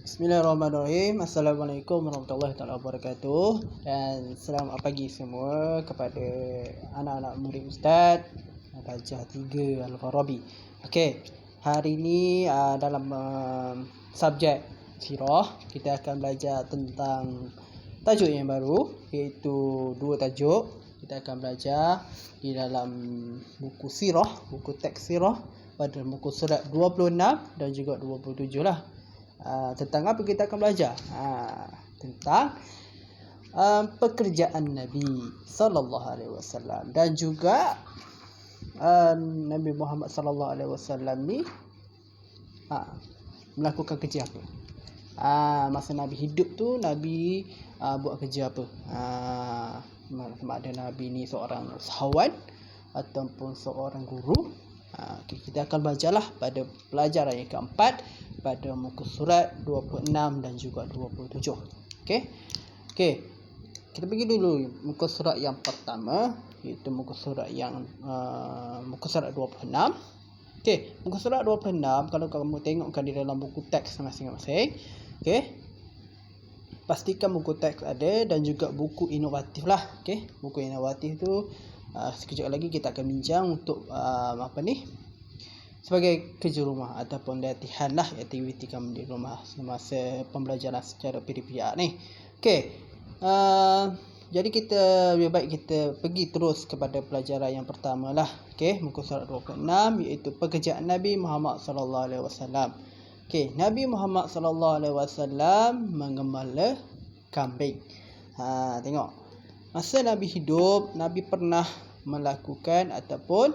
Bismillahirrahmanirrahim. Assalamualaikum warahmatullahi wabarakatuh. Dan selamat pagi semua kepada anak-anak murid Ustaz Darjah 3 Al-Farabi. Okey, hari ini dalam subjek sirah kita akan belajar tentang tajuk yang baru, iaitu dua tajuk. Kita akan belajar di dalam buku sirah, buku teks sirah pada muka surat 26 dan juga 27 lah. Tentang apa kita akan belajar? Tentang pekerjaan Nabi sallallahu alaihi wasallam, dan juga Nabi Muhammad sallallahu alaihi wasallam ni melakukan kerja apa. Masa Nabi hidup tu Nabi buat kerja apa? Sama ada Nabi ni seorang usahawan ataupun seorang guru. Kita akan belajarlah pada pelajaran yang keempat pada muka surat 26 dan juga 27. Okey. Kita pergi dulu muka surat yang pertama, iaitu muka surat 26. Okey, muka surat 26 kalau kamu tengokkan di dalam buku teks masing-masing, okey, pastikan buku teks ada dan juga buku inovatif lah. Okey, buku inovatif tu sekejap lagi kita akan bincang untuk sebagai kerja rumah ataupun latihan lah, aktiviti kamu di rumah semasa pembelajaran secara pihak ni. Okey, jadi kita lebih baik kita pergi terus kepada pelajaran yang pertama lah. Okey, muka surat 26, iaitu pekerjaan Nabi Muhammad sallallahu alaihi wasallam. Okey, Nabi Muhammad sallallahu alaihi wasallam mengembala kambing. Tengok, masa Nabi hidup, Nabi pernah melakukan ataupun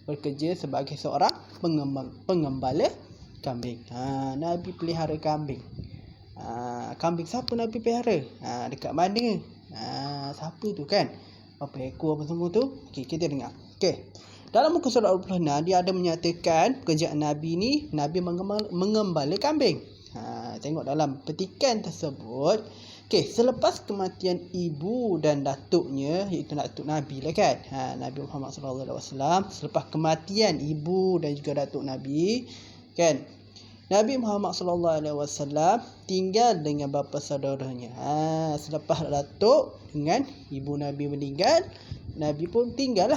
bekerja sebagai seorang pengembala kambing. Nabi pelihara kambing. Kambing siapa Nabi pelihara? Dekat mana? Siapa tu kan? Berapa ekor apa semua tu? Okey, kita dengar. Okey. Dalam muka surat 26 dia ada menyatakan pekerjaan Nabi ni, Nabi mengembala kambing. Tengok dalam petikan tersebut. Okey, selepas kematian ibu dan datuknya, iaitu datuk Nabi lah kan, Nabi Muhammad sallallahu alaihi wasallam, selepas kematian ibu dan juga datuk Nabi kan, Nabi Muhammad sallallahu alaihi wasallam tinggal dengan bapa saudaranya. Selepas datuk dengan ibu Nabi meninggal, Nabi pun tinggal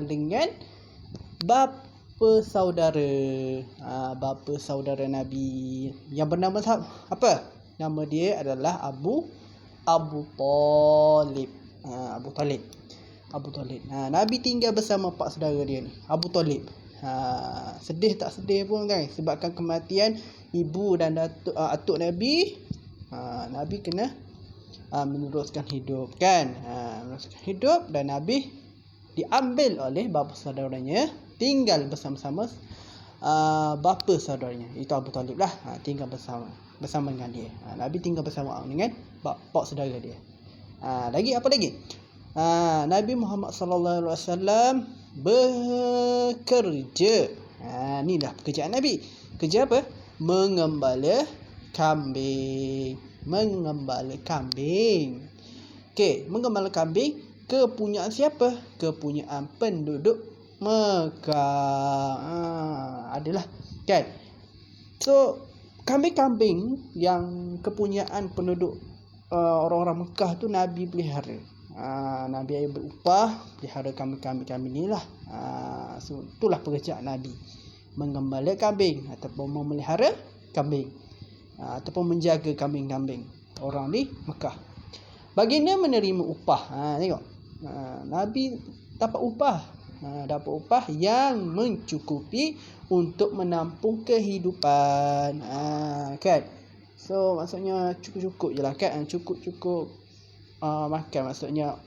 dengan bapa saudara. Bapa saudara Nabi yang bernama apa? Nama dia adalah Abu Talib. Abu Talib. Nabi tinggal bersama pak saudara dia ni, Abu Talib. Sedih tak sedih pun kan, sebabkan kematian ibu dan atuk Nabi. Nabi kena meneruskan hidup kan. Meneruskan hidup, dan Nabi diambil oleh bapa saudaranya, tinggal bersama-sama bapa saudaranya, itu Abu Talib lah. Tinggal bersama dengan dia. Nabi tinggal bersama dengan pak saudara dia. Lagi apa lagi? Nabi Muhammad sallallahu alaihi wasallam bekerja. Inilah pekerjaan Nabi. Kerja apa? Mengembala kambing. Okey, mengembala kambing kepunyaan siapa? Kepunyaan penduduk Mekah. Adalah kan. So kambing-kambing yang kepunyaan penduduk orang-orang Mekah tu Nabi pelihara. Nabi ayah berupah pelihara kambing-kambing ni lah. So itulah pekerjaan Nabi, mengembala kambing ataupun memelihara kambing, ataupun menjaga kambing-kambing orang di Mekah. Baginda menerima upah. Tengok, Nabi dapat upah yang mencukupi untuk menampung kehidupan, kan. So maksudnya cukup-cukup je lah kan, cukup-cukup makan, maksudnya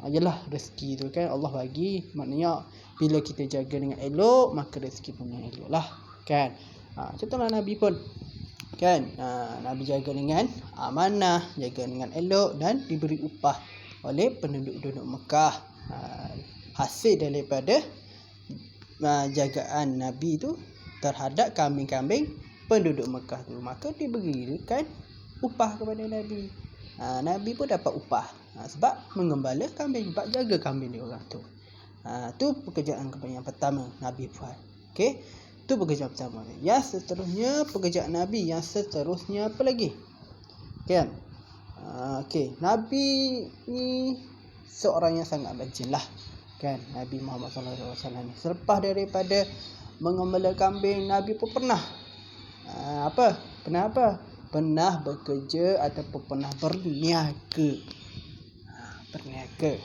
yalah rezeki tu kan Allah bagi. Maknanya bila kita jaga dengan elok, maka rezeki punya elok lah kan. Contohlah Nabi pun kan, Nabi jaga dengan amanah, jaga dengan elok, dan diberi upah oleh penduduk Mekah. Hasil daripada jagaan Nabi tu terhadap kambing-kambing penduduk Mekah tu, maka diberikan upah kepada Nabi. Nabi pun dapat upah sebab mengembala kambing, sebab jaga kambing dia orang tu. Tu pekerjaan yang pertama Nabi buat. Okey. Itu pekerjaan pertama. Yang seterusnya pekerjaan Nabi. Yang seterusnya apa lagi? Kan? Okey, Nabi ni seorang yang sangat rajin lah. Kan? Nabi Muhammad SAW ni. Selepas daripada mengembala kambing, Nabi pun pernah Pernah bekerja ataupun pernah berniaga. Berniaga.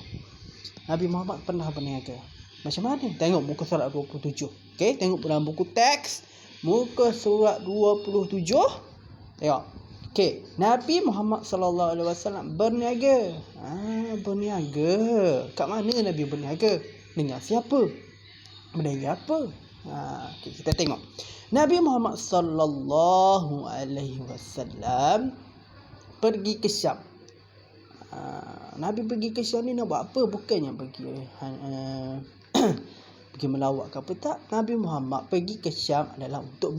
Nabi Muhammad pernah berniaga. Macam mana? Tengok muka surat 27. Okey, tengok dalam buku teks muka surat 27. Tengok. Okey, Nabi Muhammad sallallahu alaihi wasallam berniaga. Berniaga. Kat mana Nabi berniaga? Dengan siapa? Berniaga apa? Okey, kita tengok. Nabi Muhammad sallallahu alaihi wasallam pergi ke Syam. Nabi pergi ke Syam ni nak buat apa? Bukannya pergi pergi melawat ke apa, tak. Nabi Muhammad pergi ke Syam adalah untuk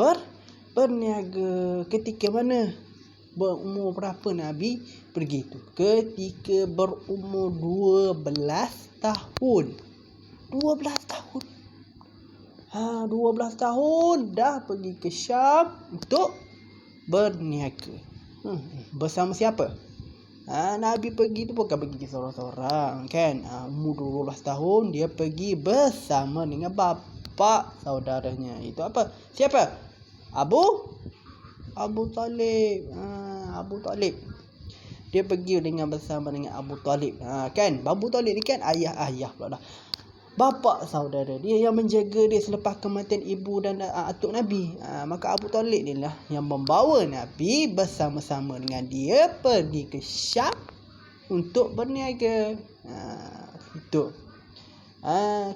berniaga. Ketika mana? Berumur berapa Nabi pergi tu? Ketika berumur 12 tahun. 12 tahun. 12 tahun dah pergi ke Syam untuk berniaga. Bersama siapa? Nabi pergi tu bukan pergi seorang-seorang, kan? Umur 12 tahun dia pergi bersama dengan bapa saudaranya. Itu apa? Siapa? Abu Talib. Abu Talib. Dia pergi bersama dengan Abu Talib. Kan? Abu Talib ni kan ayah pula dah. Bapa saudara dia yang menjaga dia selepas kematian ibu dan atuk Nabi. Maka Abu Talib ni lah yang membawa Nabi bersama-sama dengan dia pergi ke Syam untuk berniaga. Itu.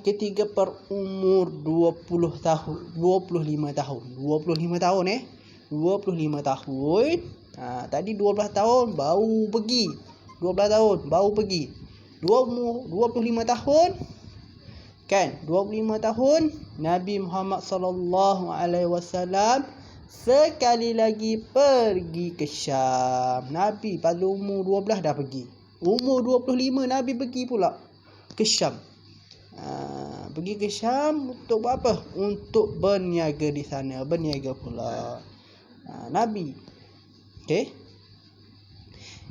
Ketika berumur 25 tahun. 25 tahun. Tadi 12 tahun baru pergi. 25 tahun. Kan? 25 tahun Nabi Muhammad sallallahu alaihi wasallam sekali lagi pergi ke Syam. Nabi pada umur 12 dah pergi. Umur 25 Nabi pergi pula ke Syam. Pergi ke Syam untuk buat apa? Untuk berniaga di sana. Berniaga pula. Nabi.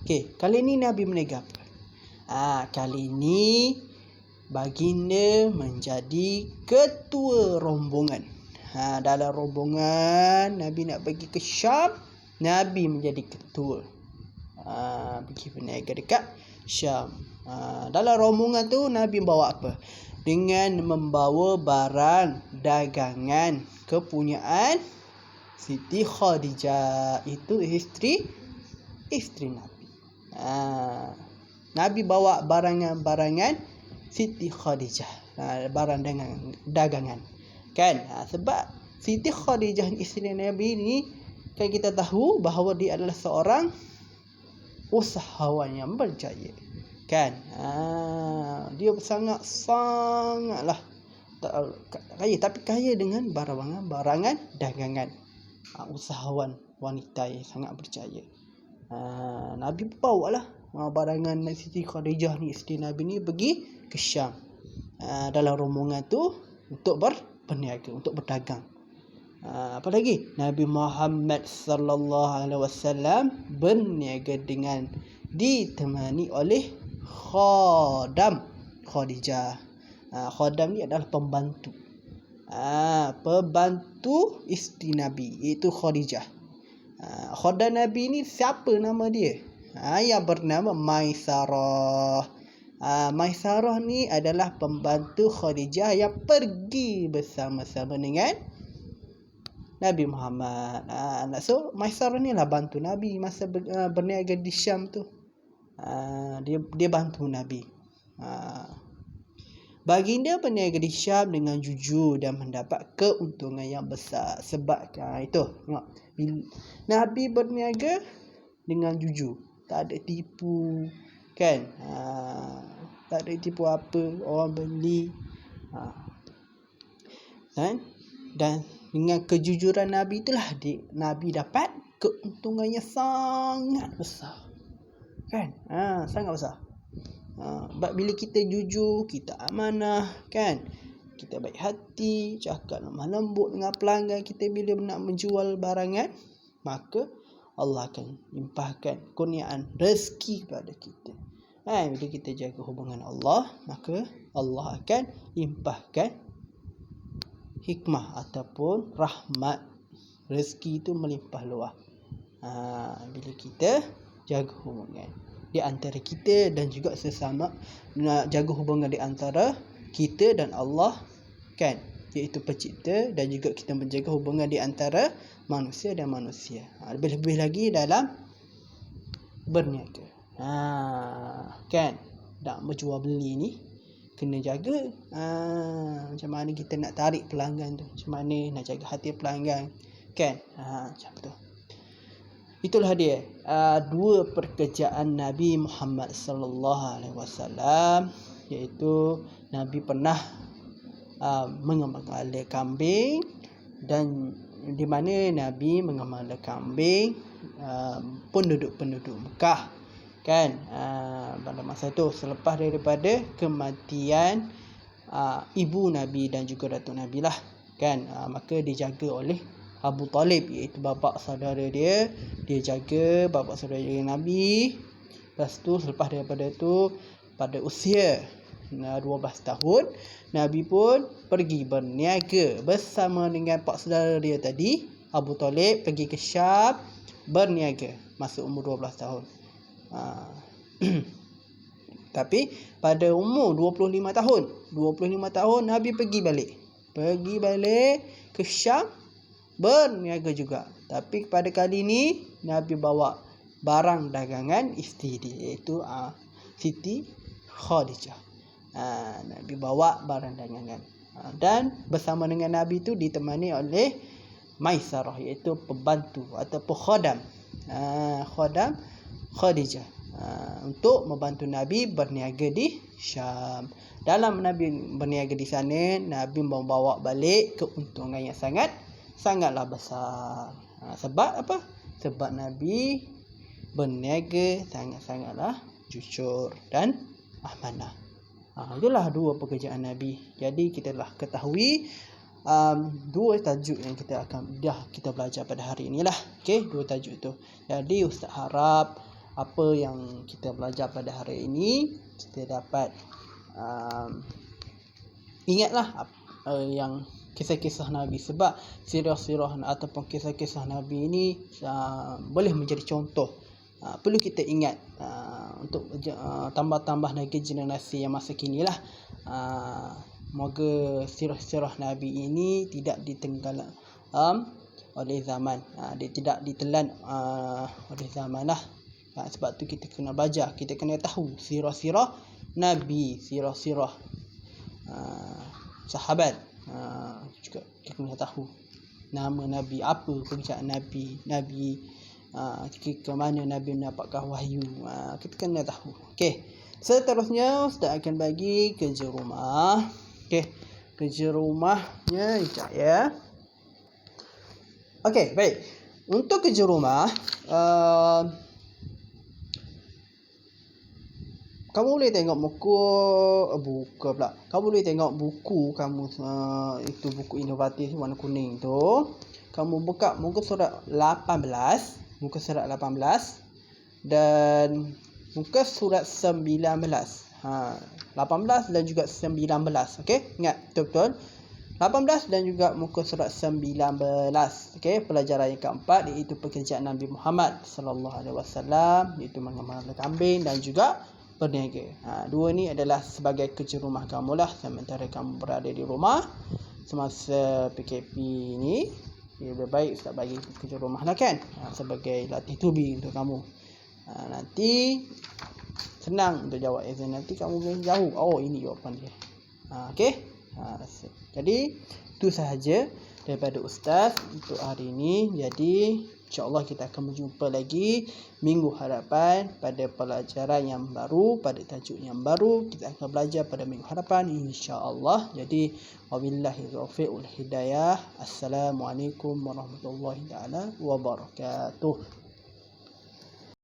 Okey, kali ni Nabi berniaga apa? Kali ni baginda menjadi ketua rombongan. Dalam rombongan Nabi nak pergi ke Syam, Nabi menjadi ketua. Pergi berniaga dekat Syam. Dalam rombongan tu Nabi bawa apa? Dengan membawa barang dagangan kepunyaan Siti Khadijah. Itu isteri Nabi. Nabi bawa barangan Siti Khadijah, barang dagangan. Kan? Sebab Siti Khadijah isteri Nabi ni kan kita tahu bahawa dia adalah seorang usahawan yang berjaya. Kan? Dia sangatlah kaya, tapi kaya dengan barangan dagangan. Usahawan wanita yang sangat berjaya. Nabi bawa lah barangan Siti Khadijah ni isteri Nabi ni pergi ke Syam. Dalam rombongan tu untuk berniaga, untuk berdagang. Apa lagi? Nabi Muhammad sallallahu alaihi wasallam berniaga dengan ditemani oleh khadam Khadijah. Khadam ni adalah pembantu. Pembantu isteri Nabi, iaitu Khadijah. Khadam Nabi ni siapa nama dia? Yang bernama Maisarah. Maisarah ni adalah pembantu Khadijah yang pergi bersama-sama dengan Nabi Muhammad. So Maisarah ni lah bantu Nabi masa berniaga di Syam tu. Dia bantu Nabi. Baginda berniaga di Syam dengan jujur dan mendapat keuntungan yang besar. Sebab itu tengok, Nabi berniaga dengan jujur, tak ada tipu. Kan? Tak ada tipu apa orang beli. Kan? Dan dengan kejujuran Nabi itulah Nabi dapat keuntungan yang sangat besar. Kan? Sangat besar. Sebab bila kita jujur, kita amanah, kan? kita baik hati, cakap lemah lembut dengan pelanggan kita bila nak menjual barangan, maka Allah akan limpahkan kurniaan rezeki kepada kita. Bila kita jaga hubungan Allah, maka Allah akan limpahkan hikmah ataupun rahmat. Rezeki itu melimpah luah. Bila kita jaga hubungan di antara kita dan juga sesama, nak jaga hubungan di antara kita dan Allah, kan, iaitu pencipta, dan juga kita menjaga hubungan di antara manusia dan manusia. Lebih-lebih lagi dalam berniaga. Kan, nak berjual beli ni kena jaga macam mana kita nak tarik pelanggan tu, macam mana nak jaga hati pelanggan, kan. Macam tu. Itulah dia dua pekerjaan Nabi Muhammad sallallahu alaihi wasallam, iaitu Nabi pernah mengembala kambing, dan di mana Nabi mengembala kambing penduduk-penduduk Mekah, kan, pada masa itu selepas daripada kematian ibu Nabi dan juga datuk Nabi lah, kan. Maka dijaga oleh Abu Talib, iaitu bapa saudara dia. Dia jaga bapa saudara Nabi. Lepas tu, selepas daripada tu, pada usia 12 tahun, Nabi pun pergi berniaga bersama dengan pak saudara dia tadi, Abu Talib, pergi ke Syam berniaga masa umur 12 tahun. Tapi pada umur 25 tahun Nabi pergi balik ke Syam berniaga juga. Tapi pada kali ni Nabi bawa barang dagangan isteri dia, iaitu Siti Khadijah. Nabi bawa barang dagangan, dan bersama dengan Nabi tu ditemani oleh Maisarah, iaitu pembantu ataupun khodam Khadijah, untuk membantu Nabi berniaga di Syam. Dalam Nabi berniaga di sana, Nabi membawa balik keuntungan yang sangatlah besar. Sebab apa? Sebab Nabi berniaga sangatlah jujur dan amanah. Itulah dua pekerjaan Nabi. Jadi kita telah ketahui dua tajuk yang kita belajar pada hari inilah. Okey, dua tajuk itu. Jadi Ustaz harap apa yang kita belajar pada hari ini kita dapat ingatlah yang kisah-kisah Nabi, sebab sirah-sirah ataupun kisah-kisah Nabi ini boleh menjadi contoh. Perlu kita ingat untuk tambah-tambah lagi generasi yang masa kini lah. Moga sirah-sirah Nabi ini tidak ditenggelam oleh zaman, dia tidak ditelan oleh zaman lah. Sebab tu kita kena belajar, kita kena tahu sirah-sirah Nabi, sirah-sirah sahabat. Juga kita kena tahu nama Nabi, apa pekerjaan Nabi, ke mana Nabi mendapatkan wahyu. Kita kena tahu. Okey, seterusnya Ustaz akan bagi kerja rumah. Okey, kerja rumahnya sekejap ya. Okey, baik. Untuk kerja rumah, kamu boleh tengok kamu boleh tengok buku kamu, itu buku inovatif warna kuning tu. Kamu buka muka surat 18, dan muka surat 19. 18 dan juga 19. Okey, ingat betul-betul. 18 dan juga muka surat 19. Okey, pelajaran yang keempat iaitu pekerjaan Nabi Muhammad sallallahu alaihi wasallam, iaitu mengamalkan kambing dan juga berniaga. Dua ni adalah sebagai kerja rumah kamu lah sementara kamu berada di rumah semasa PKP ni. Lebih baik Ustaz bagi kerja rumah lah, kan, sebagai latih tubi untuk kamu. Nanti senang untuk jawab exam, nanti kamu boleh tahu ini jawapan dia. Okey, jadi itu sahaja daripada Ustaz untuk hari ini. Jadi InsyaAllah kita akan berjumpa lagi minggu hadapan pada pelajaran yang baru, pada tajuk yang baru. Kita akan belajar pada minggu hadapan insyaAllah. Jadi wabillahi taufiq wal hidayah. Assalamualaikum warahmatullahi taala wabarakatuh.